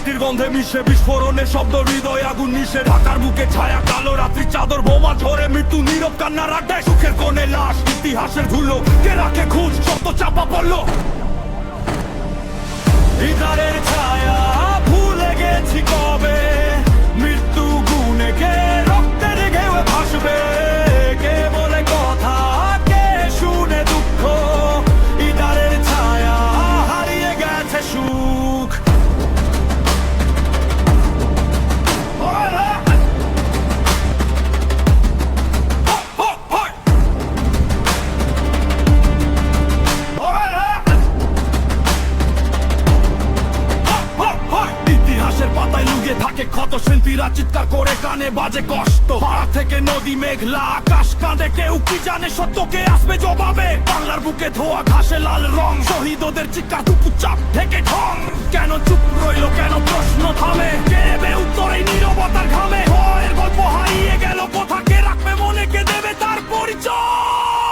মাটির গন্ধে মিশে বিস্ফোরণের শব্দ, হৃদয় আগুন নিশে। ঢাকার বুকে ছায়া কালো রাত্রি চাদর, বোমা ঝরে মৃত্যু নীরব কান্নার আড্ডায়। সুখের কোণে লাশ, ইতিহাসের ধুলো, কে রাখে খুঁজ, সত্য চাপা পড়লো। হৃদয়ের ছায়া ভুলে গেছি কবে, মৃত্যু গুনে কে রক্তের ঢেউয়ে ভাসবে। কে বলে কথা, কে শুনে দুঃখ, হৃদয়ের ছায়া হারিয়ে গেছে সুখ। ইতিহাসের পাতায় লুকিয়ে থাকে ক্ষত, শিল্পীরা চিৎকার করে কানে বাজে কষ্ট। পাড়া থেকে নদী মেঘলা আকাশ কাঁদে, কেউ কি জানে সত্যকে আসবে জবাবে। বাংলার বুকে ধোয়া ঘাসে লাল রং, শহীদ ওদের চিৎকার টুকু চাপ থেকে ঢং। কেন চুপ রইলো, কেন প্রশ্ন থামে, কে নেবে উত্তর এই নীরবতার ঘামে। ভয়ের গল্প হারিয়ে গেল কোথা, কে রাখবে মনে, কে দেবে তার পরিচয়।